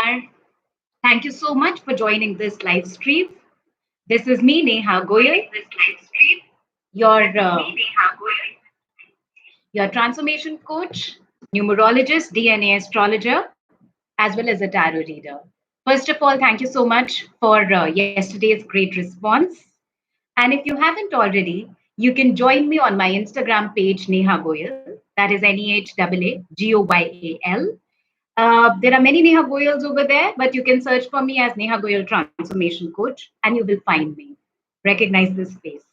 are. Thank you so much for joining this live stream. This is me, Neha Goyal, your your transformation coach, numerologist, DNA astrologer, as well as a tarot reader. First of all, thank you so much for yesterday's great response. And if you haven't already, you can join me on my Instagram page, Neha Goyal. That is NEHAAGOYAL. There are many Neha Goyals over there, but you can search for me as Neha Goyal Transformation Coach and you will find me. Recognize this face.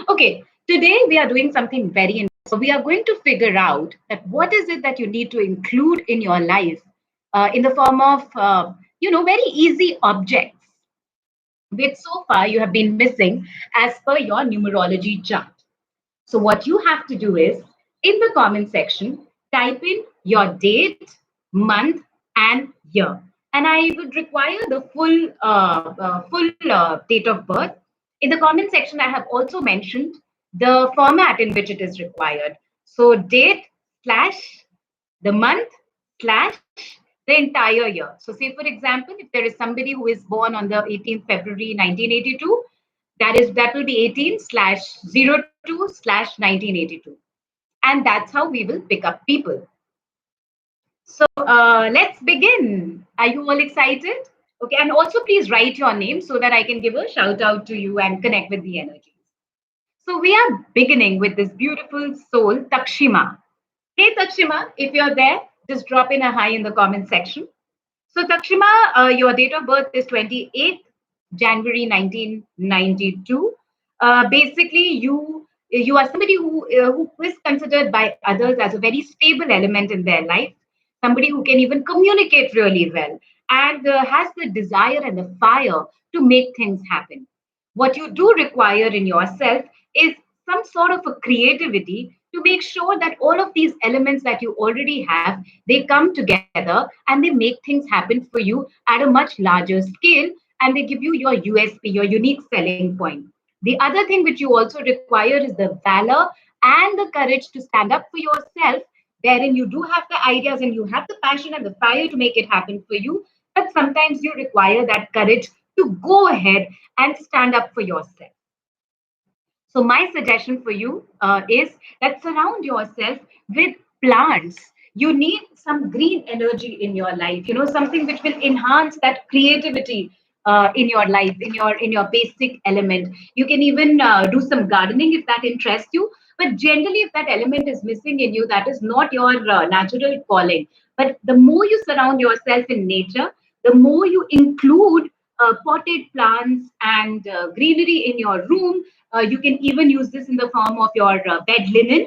Okay, today we are doing something very interesting. We are going to figure out that what is it that you need to include in your life in the form of, very easy objects which so far you have been missing as per your numerology chart. So, what you have to do is in the comment section, type in your date, month, and year. And I would require the full date of birth. In the comment section, I have also mentioned the format in which it is required. So, date slash the month slash the entire year. So, say for example, if there is somebody who is born on the 18th February 1982, that will be 18 slash 02 slash 1982, and that's how we will pick up people. So let's begin. Are you all excited? Okay, and also please write your name so that I can give a shout out to you and connect with the energies. So we are beginning with this beautiful soul, Takshima. Hey Takshima, if you're there, just drop in a hi in the comment section. So Takshima, your date of birth is 28th January 1992. Basically, you are somebody who is considered by others as a very stable element in their life, somebody who can even communicate really well and has the desire and the fire to make things happen. What you do require in yourself is some sort of a creativity to make sure that all of these elements that you already have, they come together and they make things happen for you at a much larger scale, and they give you your USP, your unique selling point. The other thing which you also require is the valor and the courage to stand up for yourself, wherein you do have the ideas and you have the passion and the fire to make it happen for you, but sometimes you require that courage to go ahead and stand up for yourself. So my suggestion for you is that surround yourself with plants. You need some green energy in your life. Something which will enhance that creativity in your life, in your basic element. You can even do some gardening if that interests you. But generally, if that element is missing in you, that is not your natural calling. But the more you surround yourself in nature, the more you include potted plants and greenery in your room. You can even use this in the form of your bed linen.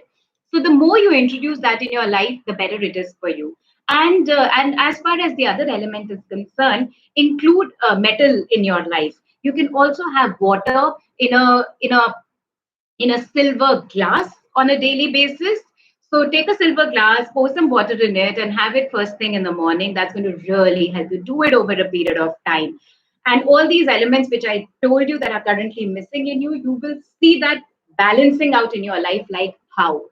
So the more you introduce that in your life, the better it is for you. And as far as the other element is concerned, include metal in your life. You can also have water in a silver glass on a daily basis. So take a silver glass, pour some water in it, and have it first thing in the morning. That's going to really help you. Do it over a period of time. And all these elements which I told you that are currently missing in you, you will see that balancing out in your life, like how.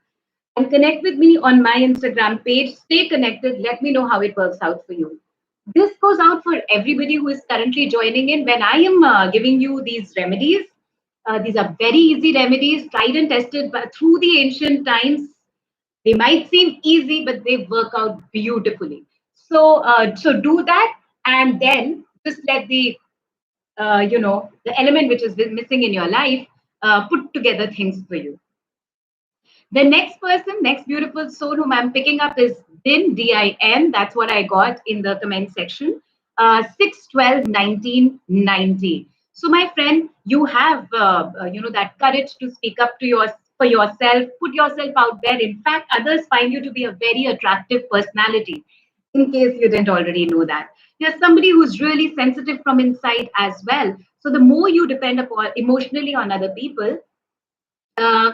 And connect with me on my Instagram page. Stay connected. Let me know how it works out for you. This goes out for everybody who is currently joining in. When I am giving you these remedies, these are very easy remedies, tried and tested but through the ancient times. They might seem easy, but they work out beautifully. So do that, and then just let the element which is missing in your life put together things for you. The next person, next beautiful soul whom I'm picking up is Din, Din. That's what I got in the comment section. 6/12/1990. So, my friend, you have that courage to speak up for yourself, put yourself out there. In fact, others find you to be a very attractive personality. In case you didn't already know that, you're somebody who's really sensitive from inside as well. So, the more you depend upon emotionally on other people, uh,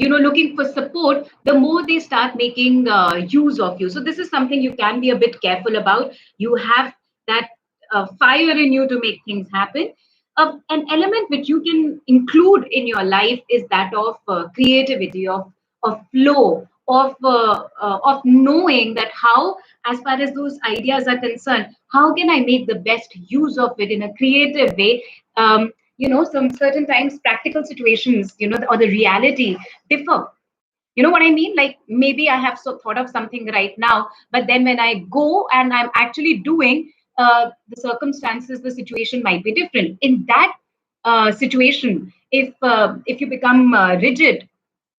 looking for support, the more they start making use of you. So this is something you can be a bit careful about. You have that fire in you to make things happen. An element which you can include in your life is that of creativity, of flow, of knowing that how, as far as those ideas are concerned, how can I make the best use of it in a creative way. Some certain times practical situations, or the reality differ. You know what I mean? Like maybe I have thought of something right now, but then when I go and I'm actually doing, the circumstances, the situation might be different. In that situation, if you become rigid,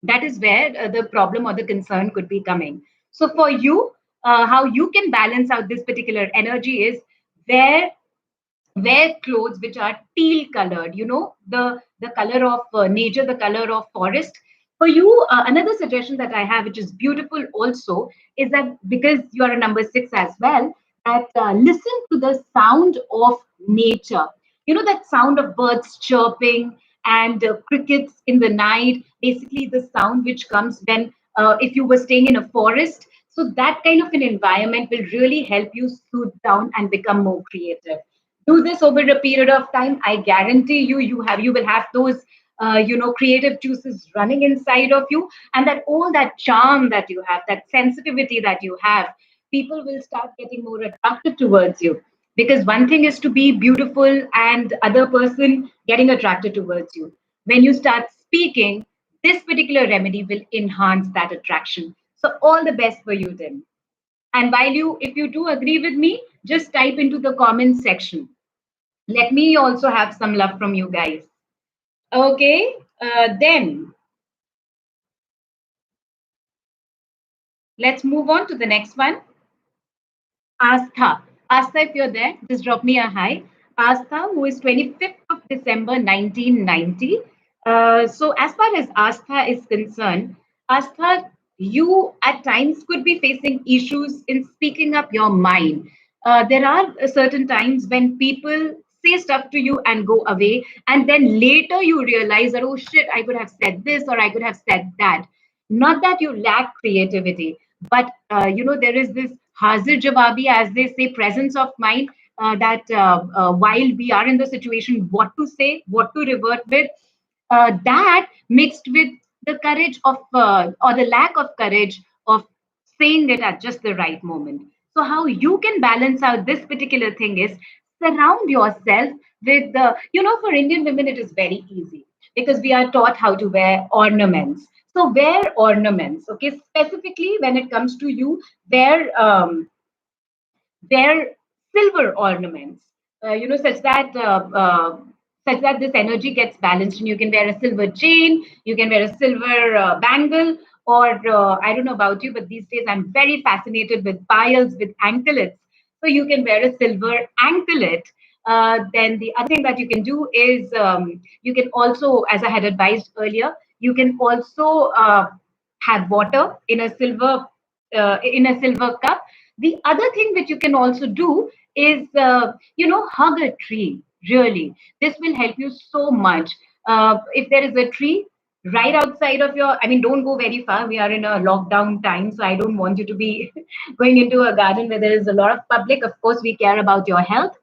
that is where the problem or the concern could be coming. So for you, how you can balance out this particular energy is where wear clothes which are teal colored, the color of nature, the color of forest. For you, another suggestion that I have, which is beautiful also, is that because you are a number 6 as well, that listen to the sound of nature. That sound of birds chirping and crickets in the night, basically the sound which comes when, if you were staying in a forest. So that kind of an environment will really help you soothe down and become more creative. Do this over a period of time, I guarantee you will have those creative juices running inside of you, and that all that charm that you have, that sensitivity that you have, people will start getting more attracted towards you. Because one thing is to be beautiful and other person getting attracted towards you. When you start speaking, this particular remedy will enhance that attraction. So all the best for you, Tim. And if you do agree with me, just type into the comments section. Let me also have some love from you guys. Okay, then let's move on to the next one. Astha. Astha, if you're there, just drop me a hi. Astha, who is 25th of December 1990. So, as far as Astha is concerned, Astha, you at times could be facing issues in speaking up your mind. There are certain times when people say stuff to you and go away, and then later you realize that, oh shit, I could have said this or I could have said that. Not that you lack creativity, but there is this hazir jawabi, as they say, presence of mind, that while we are in the situation, what to say, what to revert with, that mixed with the courage of, or the lack of courage of saying it at just the right moment. So, how you can balance out this particular thing is surround yourself with the, for Indian women, it is very easy because we are taught how to wear ornaments. So, wear ornaments, okay, specifically when it comes to you, wear wear silver ornaments, such that this energy gets balanced, and you can wear a silver chain, you can wear a silver bangle, or I don't know about you, but these days I'm very fascinated with piles with anklets. So you can wear a silver anklet. Then the other thing that you can do is, you can also, as I had advised earlier, you can also have water in a silver cup. The other thing which you can also do is, hug a tree. Really, this will help you so much. If there is a tree right outside of your, I mean, don't go very far. We are in a lockdown time, so I don't want you to be going into a garden where there is a lot of public. Of course, we care about your health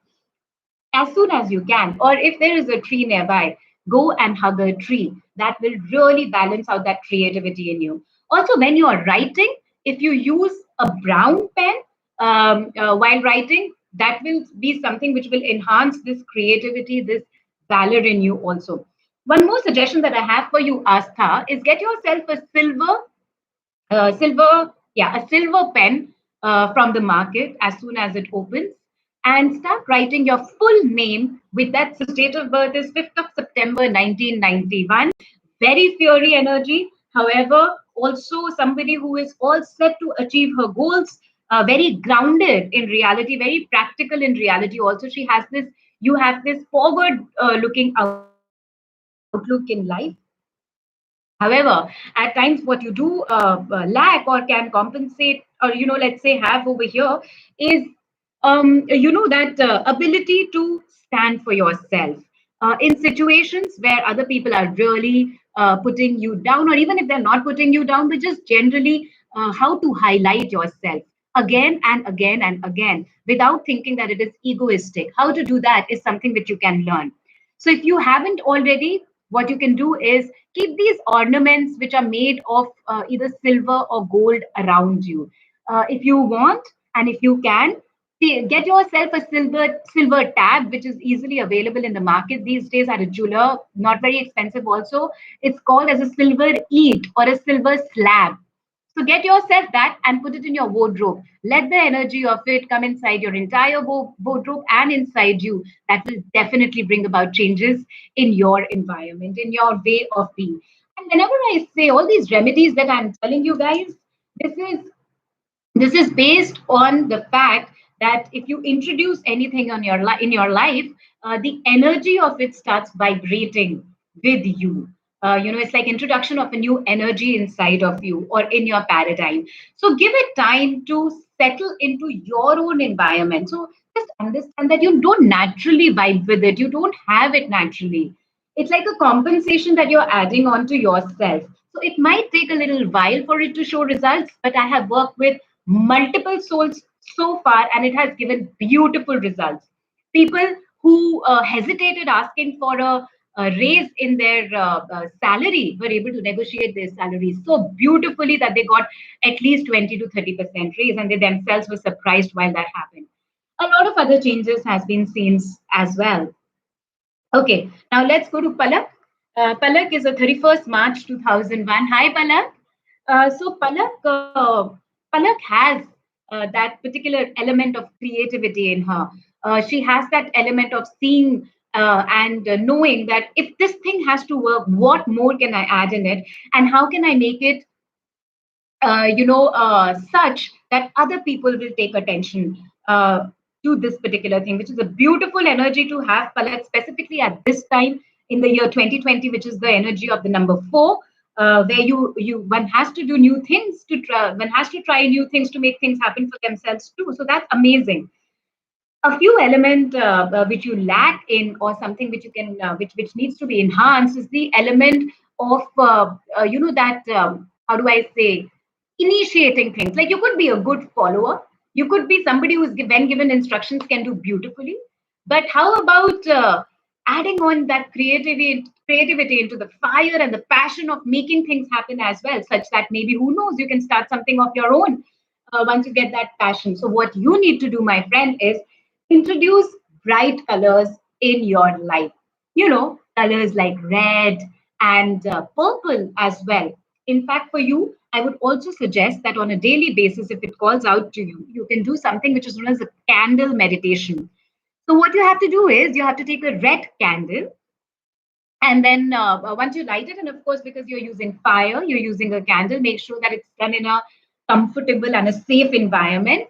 as soon as you can. Or if there is a tree nearby, go and hug a tree. That will really balance out that creativity in you. Also, when you are writing, if you use a brown pen while writing, that will be something which will enhance this creativity, this valor in you also. One more suggestion that I have for you, Astha, is get yourself a silver pen from the market as soon as it opens, and start writing your full name with that. So date of birth is 5th of September 1991. Very fiery energy. However, also somebody who is all set to achieve her goals, very grounded in reality, very practical in reality. Also, you have this forward looking outlook in life. However, at times what you do lack or can compensate, or let's say have over here, is that ability to stand for yourself in situations where other people are really putting you down, or even if they're not putting you down, but just generally how to highlight yourself again and again and again without thinking that it is egoistic. How to do that is something that you can learn. So if you haven't already, what you can do is keep these ornaments which are made of either silver or gold around you. If you want and if you can, get yourself a silver tab, which is easily available in the market these days at a jeweler, not very expensive also. It's called as a silver eat or a silver slab. So get yourself that and put it in your wardrobe. Let the energy of it come inside your entire wardrobe and inside you. That will definitely bring about changes in your environment, in your way of being. And whenever I say all these remedies that I'm telling you guys, this is this is based on the fact that if you introduce anything on in your life, the energy of it starts vibrating with you. It's like introduction of a new energy inside of you or in your paradigm. So give it time to settle into your own environment. So just understand that you don't naturally vibe with it. You don't have it naturally. It's like a compensation that you're adding on to yourself. So it might take a little while for it to show results, but I have worked with multiple souls so far and it has given beautiful results. People who hesitated asking for a raise in their salary were able to negotiate their salaries so beautifully that they got at least 20 to 30% raise, and they themselves were surprised while that happened. A lot of other changes has been seen as well. Okay, now let's go to Palak. Palak is a 31st March 2001. Hi, Palak. Palak has that particular element of creativity in her. She has that element of seeing and knowing that if this thing has to work, what more can I add in it, and how can I make it such that other people will take attention to this particular thing, which is a beautiful energy to have, Palak, specifically at this time in the year 2020, which is the energy of the number four, where one has to do new things one has to try new things to make things happen for themselves too. So that's amazing. A few element which you lack in or something which you can which needs to be enhanced is the element of that how do I say, initiating things. Like you could be a good follower, you could be somebody who's when given instructions can do beautifully, but how about adding on that creativity into the fire and the passion of making things happen as well, such that maybe who knows, you can start something of your own once you get that passion. So what you need to do, my friend, is introduce bright colors in your life. Colors like red and purple as well. In fact, for you, I would also suggest that on a daily basis, if it calls out to you, you can do something which is known as a candle meditation. So, what you have to do is you have to take a red candle, and then once you light it, and of course, because you're using fire, you're using a candle, make sure that it's done in a comfortable and a safe environment.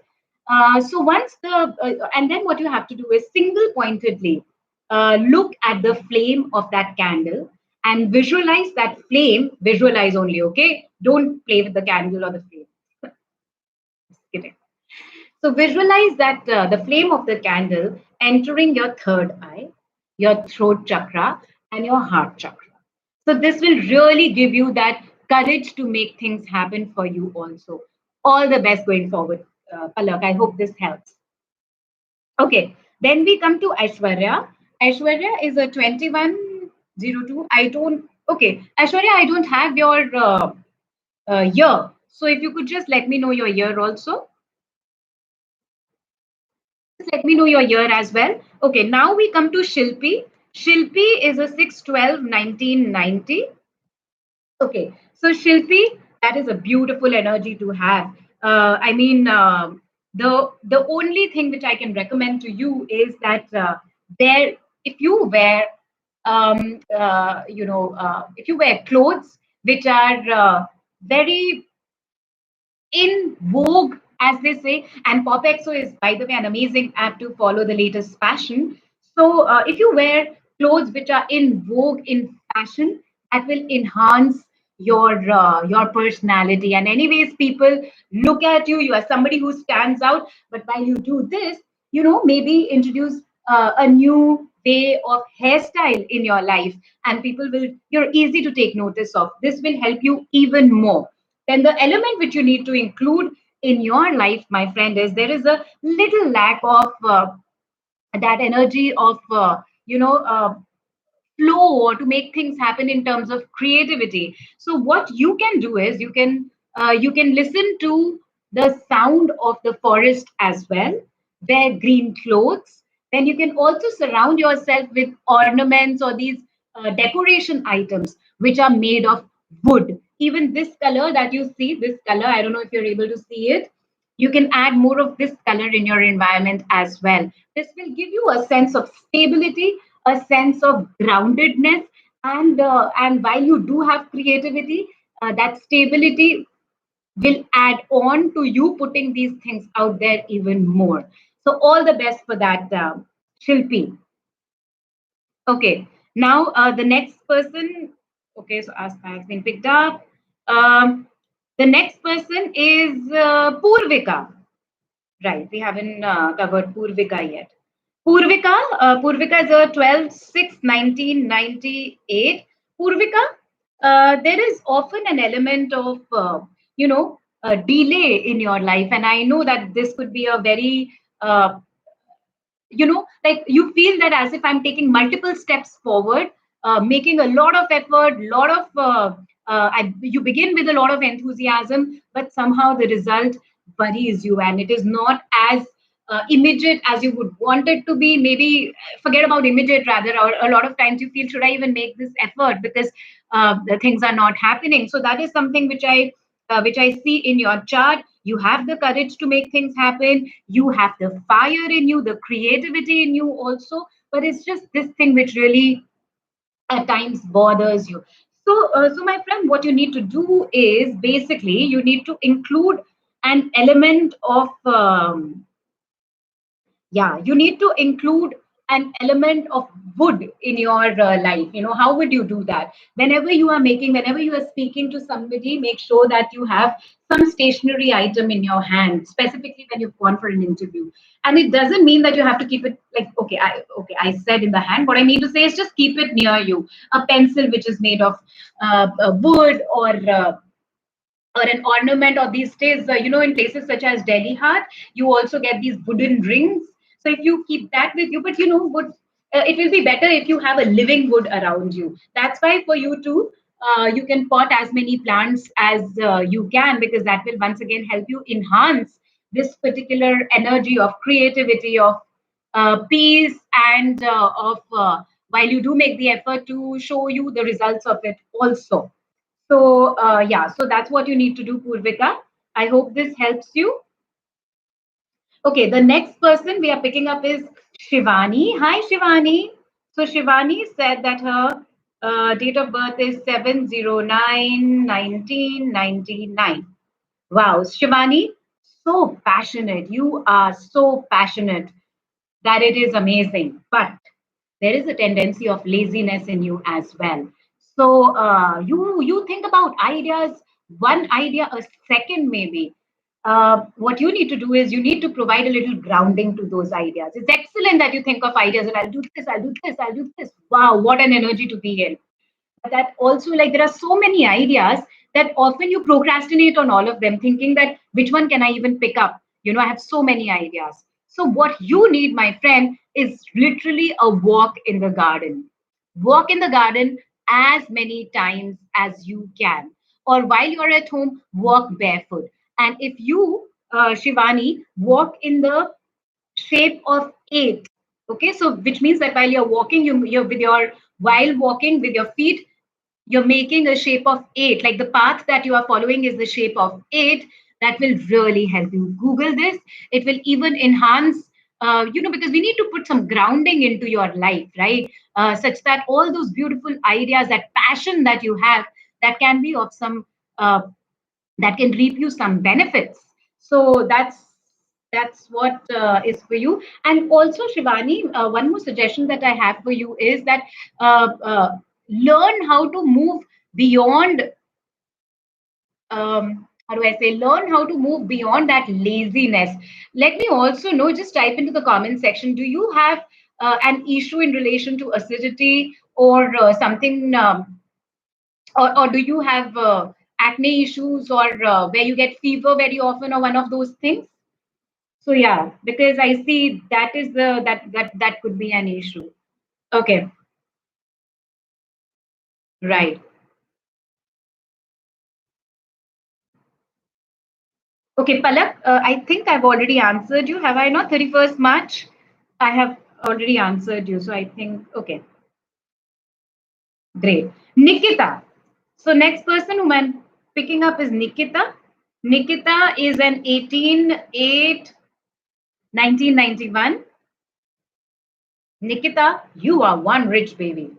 So once and then what you have to do is single pointedly look at the flame of that candle and visualize that flame. Visualize only, okay? Don't play with the candle or the flame. Just kidding. So visualize that the flame of the candle entering your third eye, your throat chakra, and your heart chakra. So this will really give you that courage to make things happen for you also. All the best going forward, Palak. I hope this helps. Okay, then we come to Aishwarya. Aishwarya is a 2102. I don't, okay, Aishwarya, I don't have your year. So if you could just let me know your year also. Just let me know your year as well. Okay, now we come to Shilpi. Shilpi is a 6/12/1990. Okay, so Shilpi, that is a beautiful energy to have. The only thing which I can recommend to you is that there, if you wear, if you wear clothes which are very in vogue, as they say. And POPxo is, by the way, an amazing app to follow the latest fashion. So if you wear clothes which are in vogue in fashion, that will enhance your personality. And anyways, people look at you. You are somebody who stands out. But while you do this, maybe introduce a new way of hairstyle in your life, and people will, you're easy to take notice of. This will help you even more. Then the element which you need to include in your life, my friend, is there is a little lack of that energy of flow or to make things happen in terms of creativity. So what you can do is you can listen to the sound of the forest as well, wear green clothes. Then you can also surround yourself with ornaments or these decoration items which are made of wood. Even this color that you see, this color, I don't know if you're able to see it, you can add more of this color in your environment as well. This will give you a sense of stability, a sense of groundedness, and while you do have creativity, that stability will add on to you putting these things out there even more. So all the best for that, Shilpi. Okay, now the next person. Okay, so Asta has been picked up. Um, the next person is Purvika. Right, we haven't covered Purvika yet. Purvika is a 12/6/1998. Purvika, there is often an element of, delay in your life. And I know that this could be a very, like you feel that as if I'm taking multiple steps forward, making a lot of effort, lot of, you begin with a lot of enthusiasm, but somehow the result worries you and it is not as immediate as you would want it to be. Maybe forget about immediate rather, or a lot of times you feel, should I even make this effort because the things are not happening. So that is something which I see in your chart. You have the courage to make things happen. You have the fire in you, the creativity in you also. But it's just this thing which really at times bothers you. So my friend, what you need to do is basically you need to include an element of yeah, you need to include an element of wood in your life. How would you do that? Whenever you are speaking to somebody, make sure that you have some stationary item in your hand, specifically when you've gone for an interview. And it doesn't mean that you have to keep it like, I said in the hand. What I mean to say is just keep it near you. A pencil which is made of wood, or an ornament, or these days, in places such as Delhi Hat, you also get these wooden rings. So if you keep that with you, but wood, it will be better if you have a living wood around you. That's why for you to, you can pot as many plants as you can, because that will once again help you enhance this particular energy of creativity, of peace, and of while you do make the effort to show you the results of it also. So, yeah, so that's what you need to do, Purvika. I hope this helps you. Okay, the next person we are picking up is Shivani. Hi, Shivani. So, Shivani said that her date of birth is 7/09/1999. Wow, Shivani, so passionate. You are so passionate that it is amazing. But there is a tendency of laziness in you as well. So you think about ideas, one idea a second maybe. What you need to do is you need to provide a little grounding to those ideas. It's excellent that you think of ideas and I'll do this, I'll do this, I'll do this. Wow, what an energy to be in. That also, like, there are so many ideas that often you procrastinate on all of them, thinking that which one can I even pick up. I have so many ideas. So what you need, my friend, is literally a walk in the garden. Walk in the garden as many times as you can, or while you're at home, walk barefoot. And if you, Shivani, walk in the shape of eight. Okay, so which means that while you're walking, you're with your while walking with your feet, you're making a shape of eight. Like the path that you are following is the shape of eight. That will really help you. Google this. It will even enhance, because we need to put some grounding into your life, right? Such that all those beautiful ideas, that passion that you have, that can be of some, that can reap you some benefits. So that's what is for you. And also, Shivani, one more suggestion that I have for you is that learn how to move beyond, how do I say, learn how to move beyond that laziness. Let me also know, just type into the comment section, do you have an issue in relation to acidity, or something, or do you have acne issues, or where you get fever very often, or one of those things? So yeah, because I see that is that could be an issue. Okay. Right. Okay, Palak, I think I've already answered you. Have I not? 31st March? I have already answered you. So I think, okay, great. Nikita. So next person whom I'm picking up is Nikita. Nikita is an 18/8, 1991. Nikita, you are one rich baby.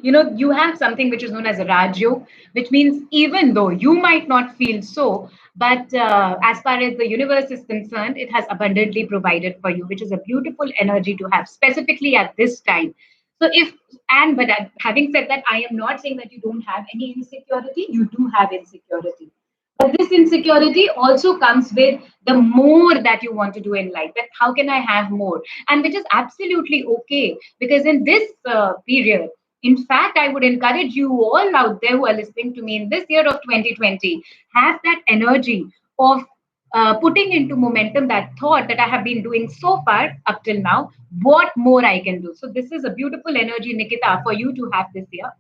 You have something which is known as a Rajyo, which means even though you might not feel so, but as far as the universe is concerned, it has abundantly provided for you, which is a beautiful energy to have, specifically at this time. So, having said that, I am not saying that you don't have any insecurity, you do have insecurity. But this insecurity also comes with the more that you want to do in life. That how can I have more? And which is absolutely okay because in this period, in fact, I would encourage you all out there who are listening to me in this year of 2020, have that energy of putting into momentum that thought that I have been doing so far up till now, what more I can do. So, this is a beautiful energy, Nikita, for you to have this year.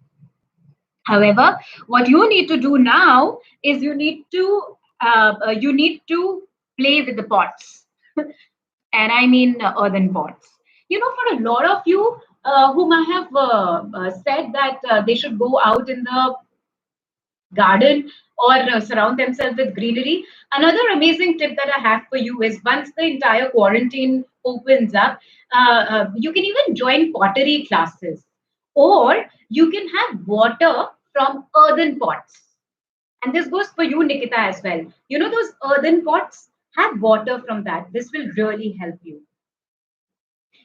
However, what you need to do now is you need to play with the pots, and I mean earthen pots. For a lot of you whom I have said that they should go out in the garden or surround themselves with greenery. Another amazing tip that I have for you is once the entire quarantine opens up, you can even join pottery classes or you can have water from earthen pots. And this goes for you, Nikita, as well. Those earthen pots, have water from that. This will really help you.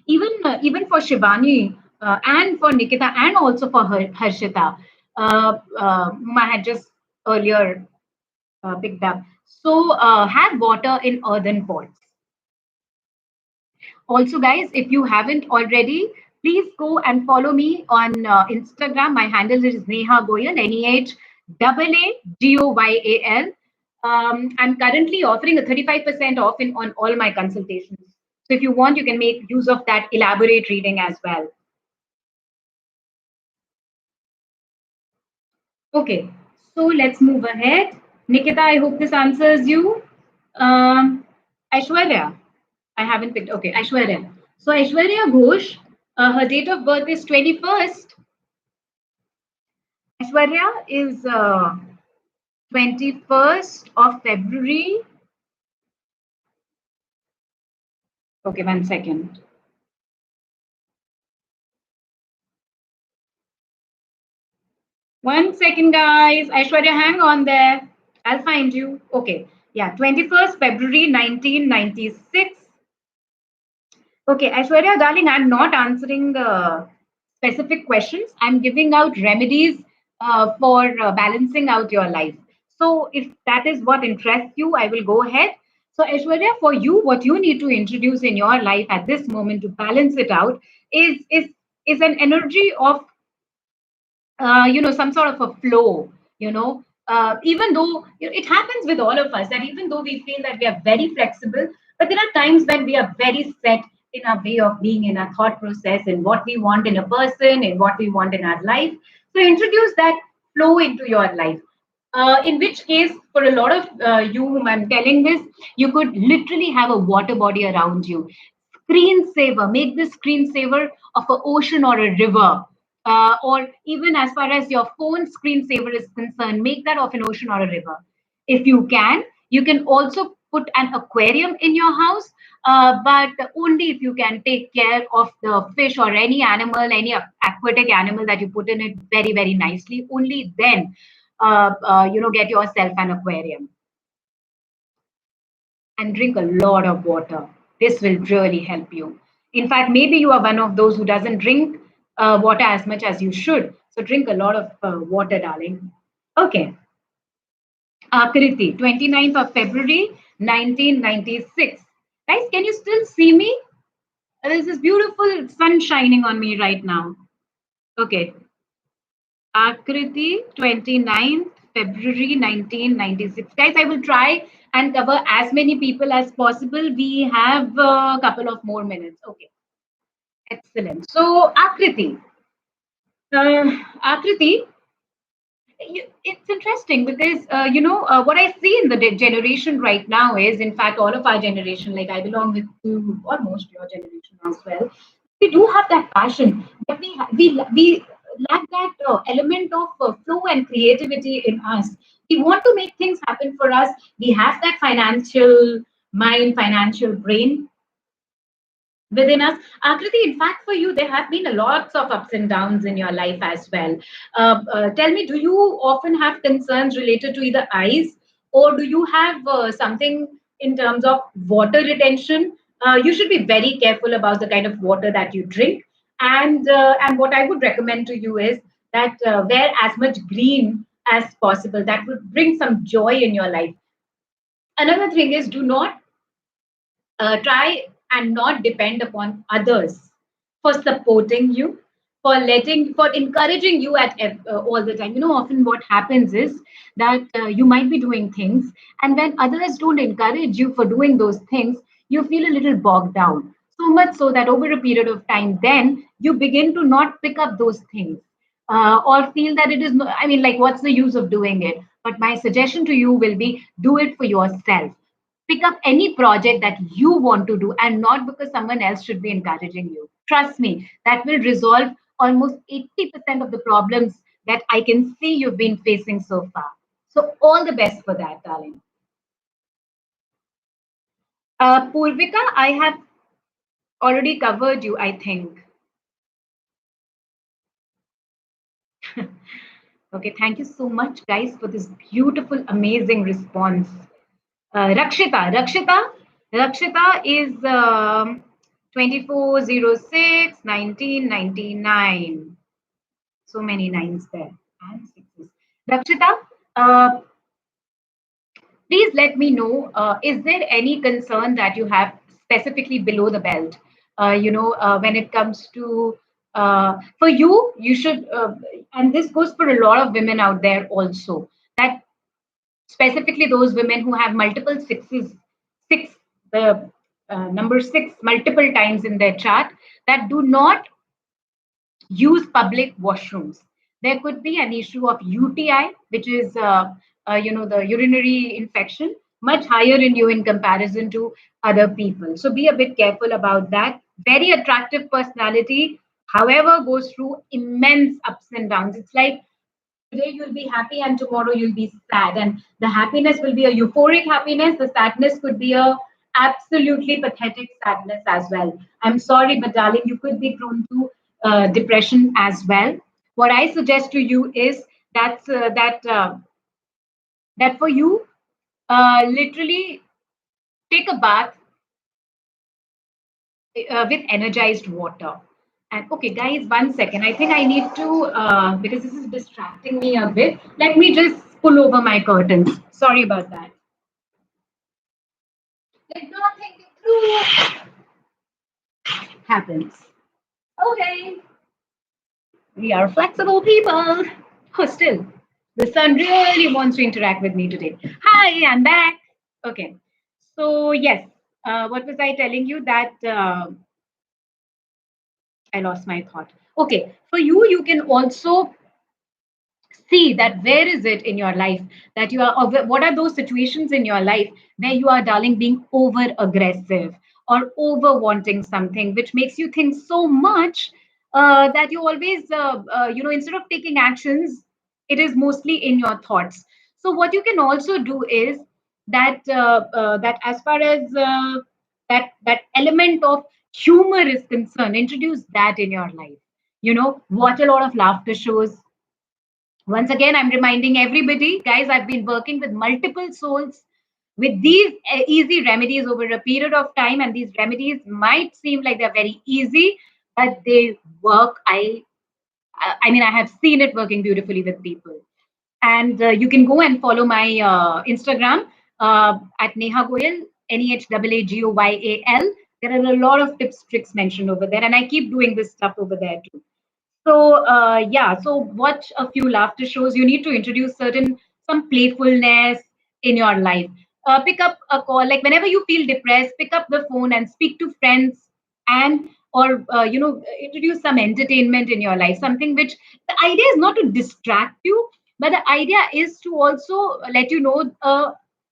Even for Shivani and for Nikita and also for Harshita, whom I had just earlier picked up. So have water in earthen pots. Also, guys, if you haven't already, please go and follow me on Instagram. My handle is Neha Goyal, NEHAADOYAL. I'm currently offering a 35% off on all my consultations. So if you want, you can make use of that elaborate reading as well. Okay, so let's move ahead. Nikita, I hope this answers you. Aishwarya, I haven't picked. Okay, Aishwarya. So Aishwarya Ghosh, her date of birth is 21st. Aishwarya is 21st of February. Okay, 1 second. One second, guys. Aishwarya, hang on there. I'll find you. Okay. Yeah, 21st February 1996. Okay, Aishwarya, darling, I'm not answering specific questions. I'm giving out remedies for balancing out your life. So, if that is what interests you, I will go ahead. So, Aishwarya, for you, what you need to introduce in your life at this moment to balance it out is an energy of some sort of a flow, even though it happens with all of us that even though we feel that we are very flexible, but there are times when we are very set in our way of being, in our thought process, in what we want in a person, in what we want in our life. So introduce that flow into your life. In which case, for a lot of you whom I'm telling this, you could literally have a water body around you. Screensaver, make this screensaver of an ocean or a river. Or even as far as your phone screensaver is concerned, make that of an ocean or a river. If you can also put an aquarium in your house, but only if you can take care of the fish or any animal, any aquatic animal that you put in it very, very nicely. Only then, get yourself an aquarium and drink a lot of water. This will really help you. In fact, maybe you are one of those who doesn't drink water as much as you should. So drink a lot of water, darling. Okay. Akriti, 29th of February, 1996. Guys, can you still see me? There's this beautiful sun shining on me right now. Okay. Akriti, 29th February 1996. Guys, I will try and cover as many people as possible. We have a couple of more minutes. Okay, excellent. So, Akriti, Akriti, it's interesting because what I see in the generation right now is, in fact, all of our generation, like I belong with to almost your generation as well. We do have that passion, but we lack that element of flow and creativity in us. We want to make things happen for us. We have that financial mind, financial brain within us. Akriti, in fact, for you, there have been a lots of ups and downs in your life as well. Tell me, do you often have concerns related to either eyes, or do you have something in terms of water retention? You should be very careful about the kind of water that you drink. And what I would recommend to you is that wear as much green as possible. That would bring some joy in your life. Another thing is, do not try and not depend upon others for supporting you, for encouraging you at all the time. Often what happens is that you might be doing things, and when others don't encourage you for doing those things, you feel a little bogged down, so much so that over a period of time, then you begin to not pick up those things, or feel that it is no, I mean, like, what's the use of doing it? But my suggestion to you will be, do it for yourself. Pick up any project that you want to do, and not because someone else should be encouraging you. Trust me, that will resolve almost 80% of the problems that I can see you've been facing so far. So all the best for that, darling. Purvika, I have already covered you, I think. Okay, thank you so much, guys, for this beautiful, amazing response. Rakshita is 2406 1999. So many nines there and sixes. Rakshita, uh, please let me know, is there any concern that you have specifically below the belt? When it comes to, for you, you should, and this goes for a lot of women out there also, that specifically those women who have multiple sixes, six, the number six multiple times in their chart, that do not use public washrooms. There could be an issue of UTI, which is, the urinary infection, much higher in you in comparison to other people. So be a bit careful about that. Very attractive personality, however, goes through immense ups and downs. It's like today you'll be happy and tomorrow you'll be sad, and the happiness will be a euphoric happiness. The sadness could be a absolutely pathetic sadness as well. I'm sorry, but darling, you could be prone to depression as well. What I suggest to you is that for you, literally take a bath with energized water. And okay, guys, 1 second. I think I need to, because this is distracting me a bit. Let me just pull over my curtains. Sorry about that. Did not think it through. Happens. Okay, we are flexible people. Oh, still, the sun really wants to interact with me today. Hi, I'm back. Okay, so yes, what was I telling you? That I lost my thought. Okay, for you, you can also see that where is it in your life that you are, or what are those situations in your life where you are, darling, being over aggressive or over wanting something, which makes you think so much that you always, instead of taking actions, it is mostly in your thoughts. So what you can also do is that as far as that element of humor is concerned, introduce that in your life. Watch a lot of laughter shows. Once again, I'm reminding everybody, guys, I've been working with multiple souls with these easy remedies over a period of time, and these remedies might seem like they're very easy, but they work. I mean, I have seen it working beautifully with people. And you can go and follow my Instagram at Neha Goyal, NEHAAGOYAL. There are a lot of tips, tricks mentioned over there, and I keep doing this stuff over there too. So yeah, so watch a few laughter shows. You need to introduce some playfulness in your life. Pick up a call, like whenever you feel depressed, pick up the phone and speak to friends and or introduce some entertainment in your life, something which the idea is not to distract you, but the idea is to also let you know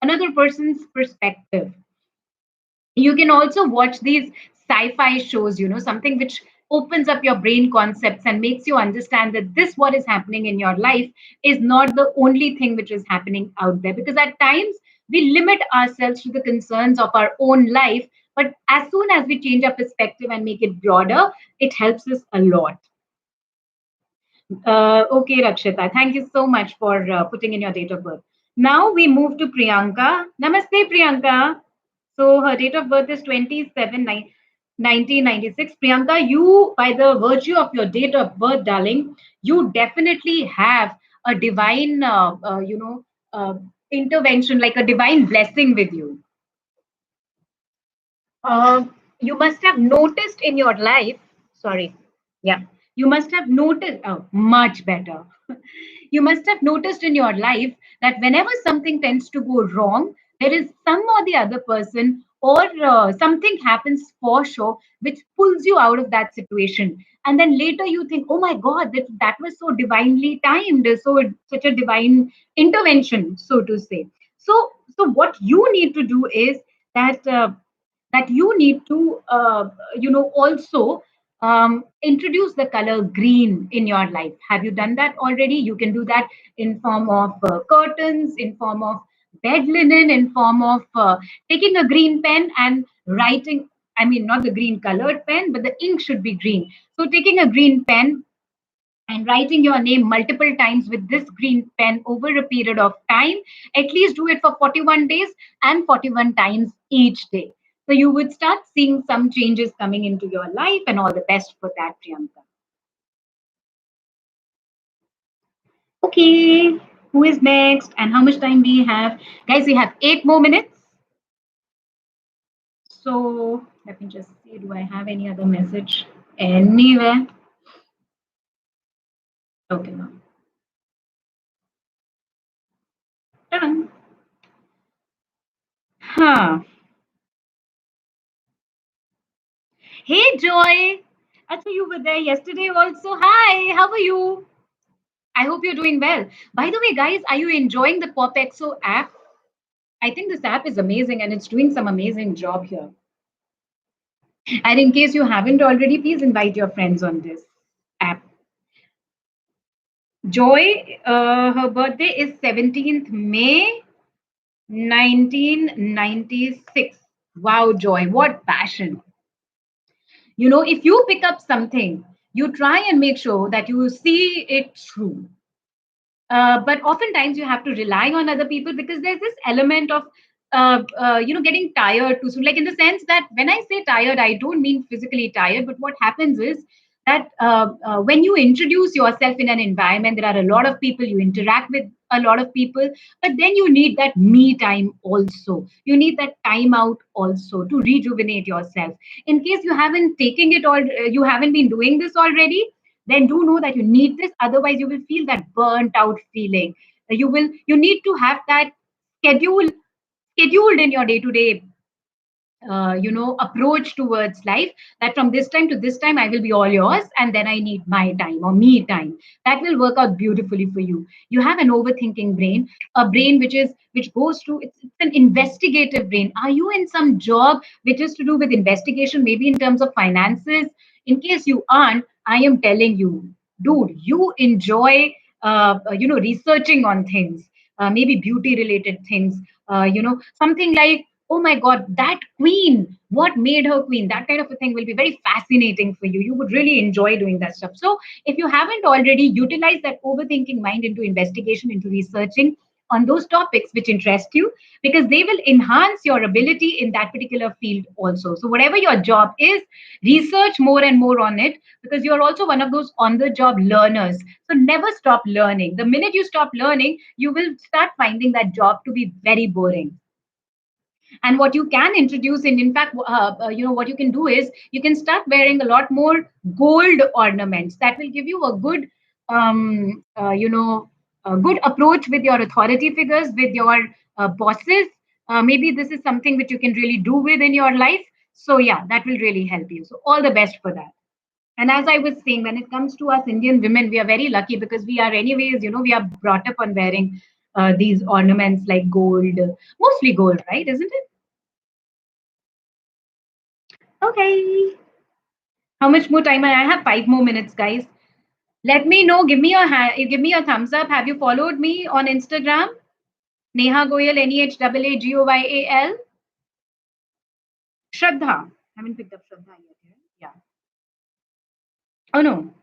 another person's perspective. You can also watch these sci-fi shows, something which opens up your brain concepts and makes you understand that this what is happening in your life is not the only thing which is happening out there, because at times we limit ourselves to the concerns of our own life, but as soon as we change our perspective and make it broader, it helps us a lot. Okay, Rakshita, thank you so much for putting in your date of birth. Now we move to Priyanka. Namaste, Priyanka. So her date of birth is 1996. Priyanka, you, by the virtue of your date of birth, darling, you definitely have a divine, intervention, like a divine blessing with you. uh, you must have noticed in your life, sorry, yeah, you must have noticed, oh, much better. You must have noticed in your life that whenever something tends to go wrong, there is some or the other person, or something happens for sure which pulls you out of that situation. And then later you think, oh my God, that was so divinely timed, so such a divine intervention, so to say. So what you need to do is that you need to also introduce the color green in your life. Have you done that already? You can do that in form of curtains, in form of bed linen, in form of taking a green pen and writing. I mean, not the green colored pen, but the ink should be green. So taking a green pen and writing your name multiple times with this green pen over a period of time. At least do it for 41 days and 41 times each day. So you would start seeing some changes coming into your life, and all the best for that, Priyanka. Okay, who is next and how much time do we have? Guys, we have 8 more minutes. So let me just see, do I have any other message anywhere? Okay, no. Ta-da. Huh. Hey, Joy. Actually, you were there yesterday also. Hi, how are you? I hope you're doing well. By the way, guys, are you enjoying the POPxo app? I think this app is amazing and it's doing some amazing job here. And in case you haven't already, please invite your friends on this app. Joy, her birthday is 17th May 1996. Wow, Joy, what passion. If you pick up something, you try and make sure that you see it through. But oftentimes you have to rely on other people, because there's this element of getting tired too soon, like in the sense that when I say tired, I don't mean physically tired, but what happens is that when you introduce yourself in an environment, there are a lot of people, you interact with a lot of people, but then you need that me time also, you need that time out also to rejuvenate yourself. In case you haven't taken it, or you haven't been doing this already, then do know that you need this. Otherwise, you will feel that burnt out feeling. You need to have that schedule scheduled in your day to day approach towards life, that from this time to this time I will be all yours, and then I need my time or me time. That will work out beautifully for you. You have an overthinking brain, a brain which goes to, it's an investigative brain. Are you in some job which is to do with investigation, maybe in terms of finances? In case you aren't, I am telling you, dude, you enjoy researching on things, maybe beauty related things, something like, oh my God, that queen, what made her queen? That kind of a thing will be very fascinating for you. You would really enjoy doing that stuff. So, if you haven't already, utilize that overthinking mind into investigation, into researching on those topics which interest you, because they will enhance your ability in that particular field also. So, whatever your job is, research more and more on it, because you're also one of those on the job learners. So, never stop learning. The minute you stop learning, you will start finding that job to be very boring. And what you can introduce in fact, what you can do is you can start wearing a lot more gold ornaments. That will give you a good a good approach with your authority figures, with your bosses. Maybe this is something which you can really do with in your life. So yeah, that will really help you. So all the best for that. And as I was saying, when it comes to us Indian women, we are very lucky because we are, anyways, we are brought up on wearing these ornaments like gold, mostly gold, right? Isn't it? Okay. How much more time? I have 5 more minutes, guys. Let me know. Give me your give me a thumbs up. Have you followed me on Instagram? Neha Goyal, Nehaagoyal. Shraddha. Haven't picked up Shraddha yet. Yeah. Oh no.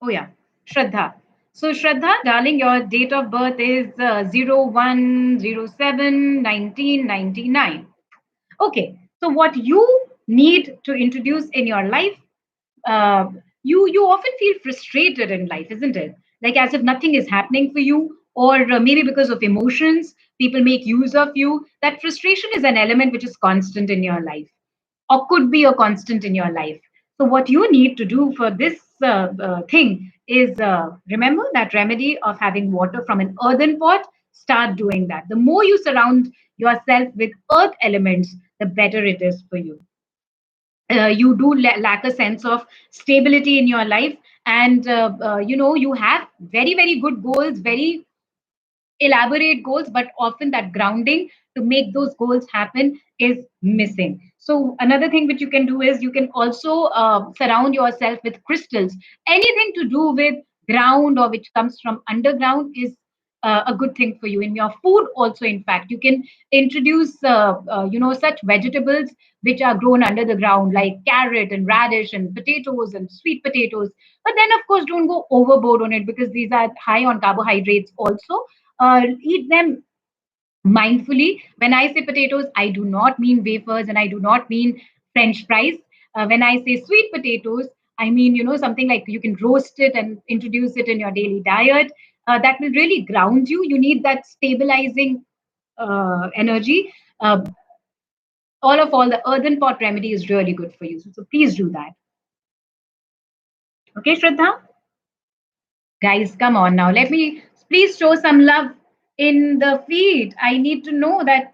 Oh yeah. Shraddha. So Shraddha, darling, your date of birth is 01/07/1999. Okay. So what you need to introduce in your life, uh, you often feel frustrated in life, isn't it? Like as if nothing is happening for you, or maybe because of emotions, people make use of you. That frustration is an element which is constant in your life, or could be a constant in your life. So, what you need to do for this thing is remember that remedy of having water from an earthen pot. Start doing that. The more you surround yourself with earth elements, the better it is for you. You do lack a sense of stability in your life, and you have very, very good goals, very elaborate goals, but often that grounding to make those goals happen is missing. So another thing which you can do is you can also surround yourself with crystals. Anything to do with ground or which comes from underground is a good thing for you. In your food also, in fact, you can introduce such vegetables which are grown under the ground, like carrot and radish and potatoes and sweet potatoes. But then of course don't go overboard on it, because these are high on carbohydrates also. Eat them mindfully. When I say potatoes, I do not mean wafers and I do not mean French fries. When I say sweet potatoes, I mean, something like you can roast it and introduce it in your daily diet. That will really ground you. You need that stabilizing energy. All the earthen pot remedy is really good for you. So please do that. Okay, Shraddha? Guys, come on now. Let me please show some love in the feed. I need to know that.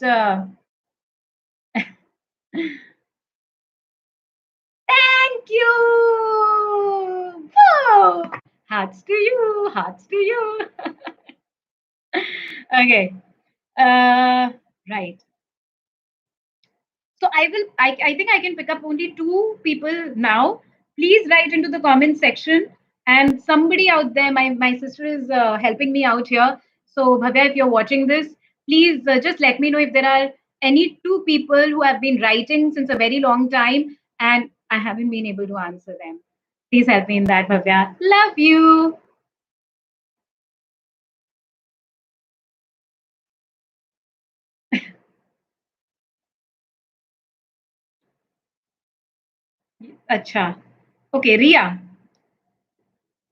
Thank you. Whoa. Hearts to you. Hearts to you. Okay. Right. So I think I can pick up only two people now. Please write into the comment section. And somebody out there, my sister is helping me out here. So Bhavya, if you're watching this, please just let me know if there are any two people who have been writing since a very long time and I haven't been able to answer them. Please help me in that, Bhavya. Love you. Acha. Okay, Ria.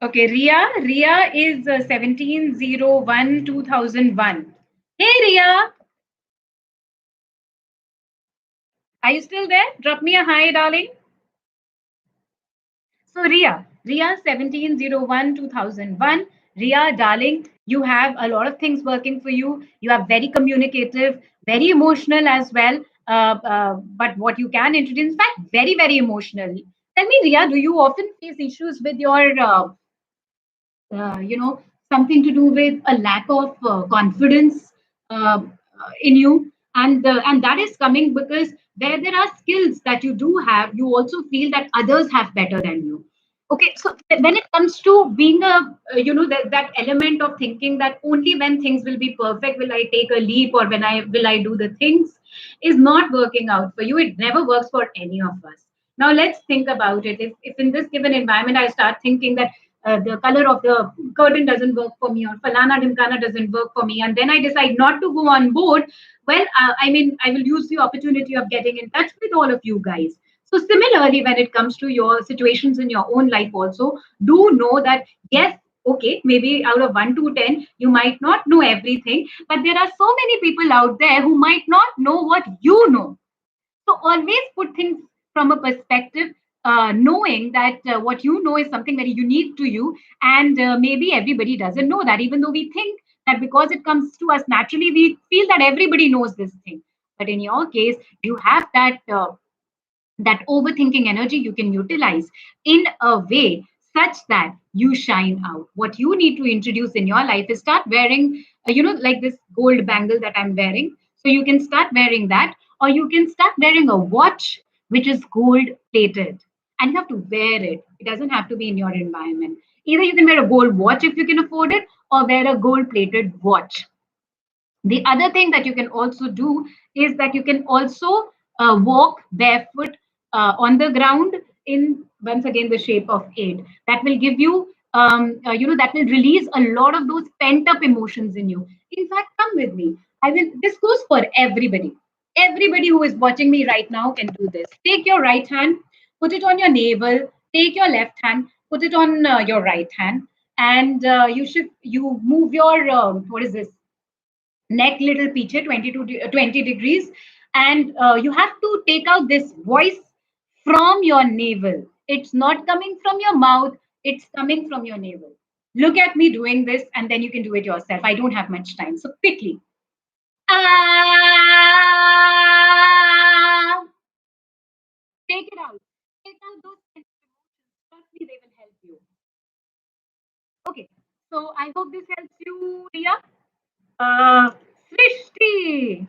Okay, Ria is 17/01/2001. Hey, Ria, are you still there? Drop me a hi, darling. So, Ria 17/01/2001. Ria, darling, you have a lot of things working for you. You are very communicative, very emotional as well. But what you can introduce, in fact, very, very emotional. Tell me, Ria, do you often face issues with your something to do with a lack of confidence in you, and that is coming because where there are skills that you do have, you also feel that others have better than you. Okay, so when it comes to being a that element of thinking that only when things will be perfect will I take a leap, or when I will I do the things, is not working out for you. It never works for any of us. Now let's think about it. If in this given environment I start thinking that the color of the curtain doesn't work for me, or falana dimkana doesn't work for me, and then I decide not to go on board, well, I mean, I will use the opportunity of getting in touch with all of you guys. So similarly, when it comes to your situations in your own life also, do know that yes, okay, maybe out of 1 to 10, you might not know everything, but there are so many people out there who might not know what you know. So always put things from a perspective, knowing that what you know is something very unique to you, and maybe everybody doesn't know that, even though we think that because it comes to us naturally, we feel that everybody knows this thing. But in your case, you have that. that overthinking energy you can utilize in a way such that you shine out. What you need to introduce in your life is start wearing, like this gold bangle that I'm wearing. So you can start wearing that, or you can start wearing a watch which is gold plated, and you have to wear it. It doesn't have to be in your environment. Either you can wear a gold watch if you can afford it, or wear a gold plated watch. The other thing that you can also do is that you can also walk barefoot on the ground in, once again, the shape of eight. That will give you, that will release a lot of those pent up emotions in you. In fact, come with me. I will. This goes for everybody. Everybody who is watching me right now can do this. Take your right hand, put it on your navel. Take your left hand, put it on your right hand, and you move your what is this, neck little piche 22 20 degrees, and you have to take out this voice from your navel. It's not coming from your mouth, it's coming from your navel. Look at me doing this, and then you can do it yourself. I don't have much time, so quickly. Ah, take it out. Take out those emotions. Trust me, they will help you. Okay, so I hope this helps you, Ria. Srishti.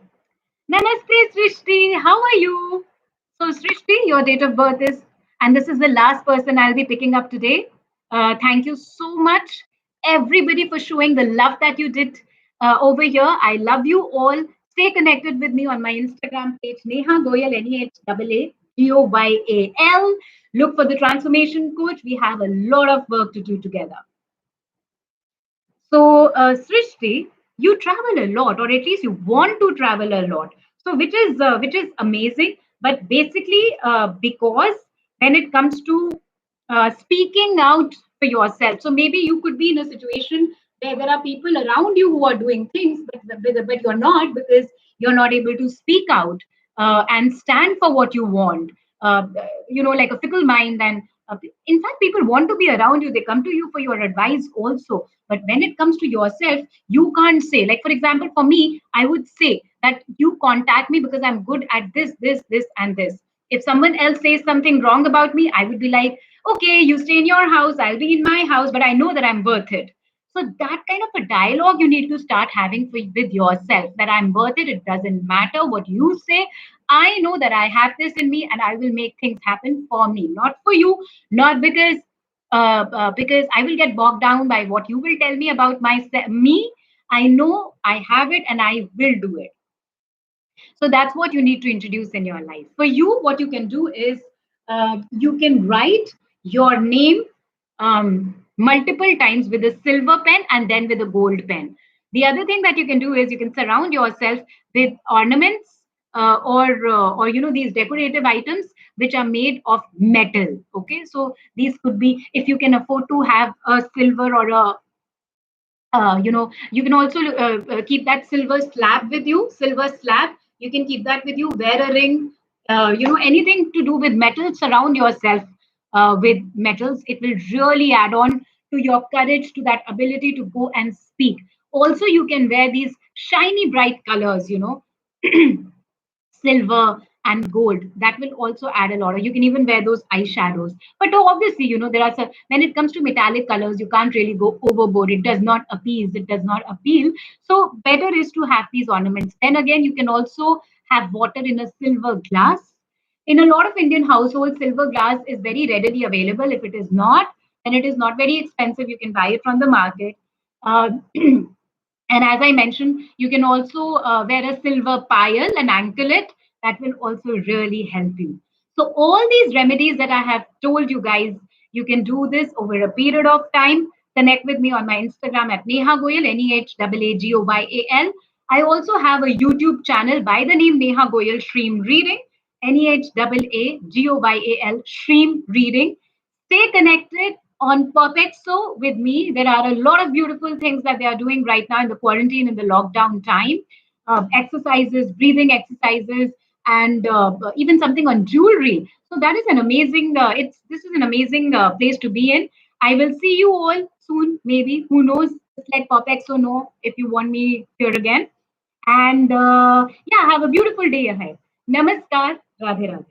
Namaste, Srishti. How are you? So, Srishti, your date of birth is, and this is the last person I'll be picking up today. Thank you so much, everybody, for showing the love that you did over here. I love you all. Stay connected with me on my Instagram page, Neha Goyal, Nehagoyal. Look for the transformation coach. We have a lot of work to do together. So, Srishti, you travel a lot, or at least you want to travel a lot. So, which is amazing. But basically, because when it comes to speaking out for yourself, so maybe you could be in a situation where there are people around you who are doing things, but you're not, because you're not able to speak out and stand for what you want. Like a fickle mind, and in fact, people want to be around you. They come to you for your advice also, but when it comes to yourself, you can't say. Like, for example, for me, I would say that you contact me because I'm good at this, and this. If someone else says something wrong about me, I would be like, okay, you stay in your house, I'll be in my house, but I know that I'm worth it. So that kind of a dialogue you need to start having with yourself, that I'm worth it. It doesn't matter what you say. I know that I have this in me, and I will make things happen for me, not for you, not because I will get bogged down by what you will tell me about me. I know I have it, and I will do it. So that's what you need to introduce in your life. For you, what you can do is you can write your name multiple times with a silver pen and then with a gold pen. The other thing that you can do is you can surround yourself with ornaments or these decorative items which are made of metal. Okay, so these could be, if you can afford to have a silver or a you can also keep that silver slab with you. Silver slab, you can keep that with you. Wear a ring. Anything to do with metal. Surround yourself with metals. It will really add on to your courage, to that ability to go and speak. Also, you can wear these shiny, bright colors. Silver and gold, that will also add a lot. Or you can even wear those eyeshadows. But obviously, there are some, when it comes to metallic colors, you can't really go overboard. It does not appease, it does not appeal. So better is to have these ornaments. Then again, you can also have water in a silver glass. In a lot of Indian households, silver glass is very readily available. If it is not, then it is not very expensive. You can buy it from the market. uh, And as I mentioned, you can also wear a silver pile and anklet. That will also really help you. So, all these remedies that I have told you guys, you can do this over a period of time. Connect with me on my Instagram at Neha Goyal, Nehagoyal. I also have a YouTube channel by the name Neha Goyal Stream Reading, Nehagoyal Stream Reading. Stay connected on POPxo with me. There are a lot of beautiful things that they are doing right now in the quarantine, in the lockdown time. Exercises, breathing exercises, and even something on jewelry. So that is an amazing. This is an amazing place to be in. I will see you all soon. Maybe, who knows? Just let POPxo know if you want me here again. And yeah, have a beautiful day ahead. Namaskar. Radhe Radhe.